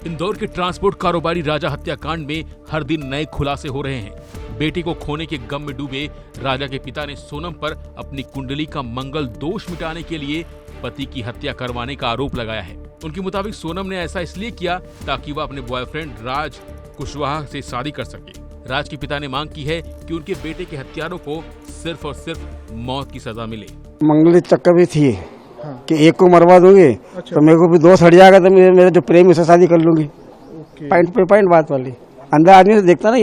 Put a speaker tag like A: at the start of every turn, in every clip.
A: इंदौर के ट्रांसपोर्ट कारोबारी राजा हत्याकांड में हर दिन नए खुलासे हो रहे हैं। बेटे को खोने के गम में डूबे राजा के पिता ने सोनम पर अपनी कुंडली का मंगल दोष मिटाने के लिए पति की हत्या करवाने का आरोप लगाया है। उनके मुताबिक सोनम ने ऐसा इसलिए किया ताकि वह अपने बॉयफ्रेंड राज कुशवाहा से शादी कर सके। राज के पिता ने मांग की है कि उनके बेटे के हत्यारों को सिर्फ और सिर्फ मौत की सजा मिले।
B: मंगल चक्कर भी थी कि एक को मरवा दूंगी तो मेरे को भी दोस्त हट जाएगा तो मेरा जो प्रेम उससे शादी कर लूंगी। पॉइंट पे पॉइंट बात वाली अंदर आदमी से देखता ना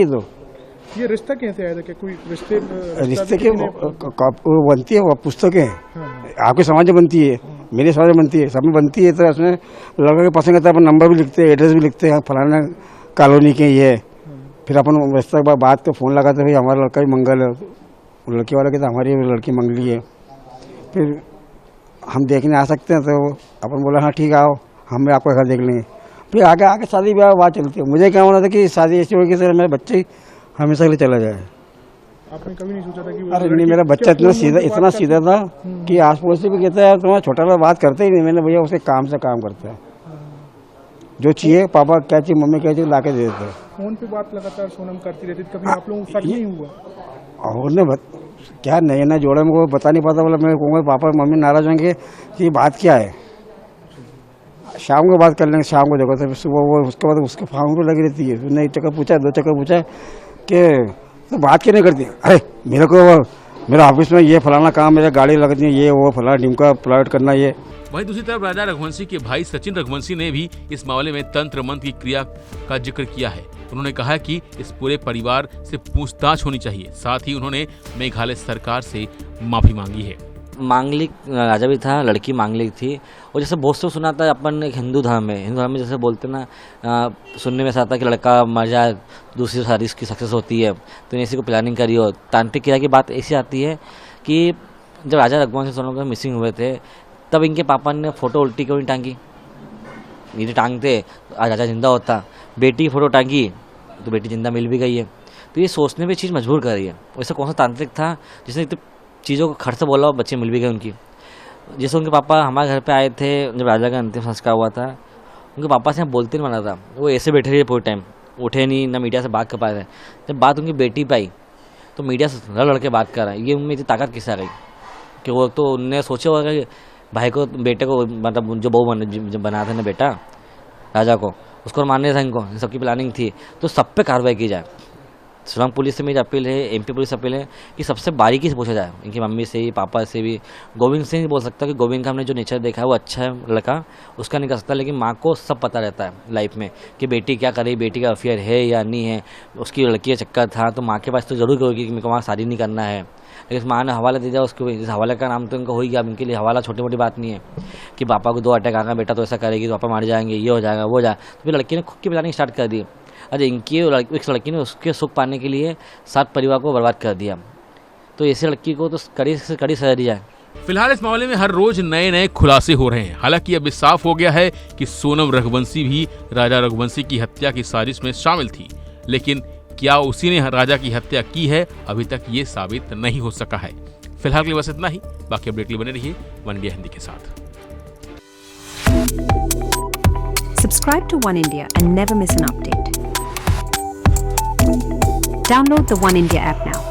B: ये
C: रिश्ता कैसे आया था? कि कोई
B: रिश्ते के बनती है वो पुस्तकें आपके समाज में बनती है, मेरे समाज में बनती है, सब में बनती है। तो उसमें लड़का के पसंद करता है, अपन नंबर भी लिखते हैं, एड्रेस भी लिखते हैं, फलाना कॉलोनी के ये। फिर अपन रिश्ते के बाद बात को फोन लगाते भाई हमारा लड़का ही मंगल है, लड़की वाले कहते हमारी लड़की मंगली है। फिर हम देखने आ सकते हैं तो अपन बोला हाँ ठीक है आओ, हम भी आपका घर देख लेंगे। फिर आगे आगे शादी ब्याह बात चलती है। मुझे क्या होना था कि शादी ऐसी होगी कि मेरे बच्चे ही हमेशा के लिए चला जाए।
C: आपने कभी नहीं सोचा था कि
B: अरे नहीं, मेरा बच्चा इतना सीधा था कि आस पड़ोस से भी कहता है तुम्हारा छोटा वाला बात करते ही नहीं। मैंने भैया उसके काम से काम करता है, जो चाहिए पापा क्या चाहिए मम्मी क्या चाहिए ला के दे देते हैं।
C: फोन पे बात लगातार सोनम करती रहती, कभी आप लोगों को शक नहीं हुआ?
B: और ने क्या नए नए जोड़े में को बता नहीं पाता। बोला मैं कहूँगा पापा मम्मी नाराज होंगे कि बात क्या है, शाम को बात कर लेंगे, शाम को देखो। तो सुबह वो उसके बाद उसके फार्म को लगी रहती है। उसने एक चक्कर पूछा, दो चक्कर पूछा कि तो बात क्यों नहीं करती? अरे मेरे को मेरा ऑफिस में ये फलाना काम, मेरा गाड़ी लगती है, ये वो फलाना डिमका प्लॉट करना ये।
A: वहीं दूसरी तरफ राजा रघुवंशी के भाई सचिन रघुवंशी ने भी इस मामले में तंत्र मंत्र की क्रिया का जिक्र किया है। उन्होंने कहा कि इस पूरे परिवार से पूछताछ होनी चाहिए। साथ ही उन्होंने मेघालय सरकार से माफी मांगी है।
D: मांगलिक राजा भी था, लड़की मांगलिक थी। और जैसे बहुत से सुना था अपन एक हिंदू धर्म में जैसे बोलते ना, सुनने में ऐसा आता कि लड़का मर जाए दूसरी शादी इसकी सक्सेस होती है, तो इसी को प्लानिंग करी हो। तांत्रिक क्रिया की बात ऐसी आती है कि जब राजा रघुवंशी सोनम का मिसिंग हुए थे तब इनके पापा ने फोटो उल्टी क्यों नहीं टांगी? यदि टांगते आज राजा जिंदा होता। बेटी की फोटो टांगी तो बेटी जिंदा मिल भी गई है। तो ये सोचने पे चीज़ मजबूर कर रही है। वैसे कौन सा तांत्रिक था जिसने तो चीज़ों को खर्च से बोला और बच्चे मिल भी गए उनकी। जैसे उनके पापा हमारे घर पे आए थे जब राजा का अंतिम संस्कार हुआ था, उनके पापा से बोलते नहीं माना था। वो ऐसे बैठे रहे पूरे टाइम, उठे नहीं, ना मीडिया से बात कर पाए थे। जब बात उनकी बेटी पे आई तो मीडिया से लड़ के बात कर रहा है। ये उनमें इतनी ताकत किससे आ गई कि वो तो उनने सोचा होगा कि भाई को बेटे को मतलब जो बहू बना था ना बेटा राजा को, उसको मारने था इनको, सबकी प्लानिंग थी। तो सब पे कार्रवाई की जाए। सुरंग पुलिस से मेरी अपील है, एमपी पुलिस से अपील है कि सबसे बारीकी से पूछा जाए, इनकी मम्मी से ही, पापा से भी। गोविंद से नहीं बोल सकता कि गोविंद का हमने जो नेचर देखा है वो अच्छा है लड़का, उसका नहीं कर सकता। लेकिन माँ को सब पता रहता है लाइफ में कि बेटी क्या करे, बेटी का अफेयर है या नहीं है, उसकी लड़की का चक्कर था। तो माँ के पास तो जरूर होगी कि मेरे को वहाँ शादी नहीं करना है। लेकिन माँ ने हवाला दे दिया उसको। इस हवाले का नाम तो इनको हो ही गया। इनके लिए हवाला छोटी मोटी बात नहीं है कि पापा को 2 अटैक आ गया, बेटा तो ऐसा करेगी तो पापा मार जाएंगे, ये हो जाएगा वो हो जाएगा। तो फिर लड़की ने खुद की प्लानिंग स्टार्ट कर दी। अरे इनकी इस लड़की ने उसके सुख पाने के लिए 7 परिवार को बर्बाद कर दिया। तो ऐसी लड़की को तो कड़ी से कड़ी सजा दी जाए।
A: फिलहाल इस मामले में हर रोज नए नए खुलासे हो रहे हैं। हालांकि अब साफ हो गया है कि सोनम रघुवंशी भी राजा रघुवंशी की हत्या की साजिश में शामिल थी। लेकिन क्या उसी ने राजा की हत्या की है, अभी तक ये साबित नहीं हो सका है। फिलहाल के लिए बस इतना ही। बाकी अपडेट के लिए बने रहिए वन इंडिया हिंदी के साथ।
E: Subscribe to One India and never miss an update. Download the One India app now.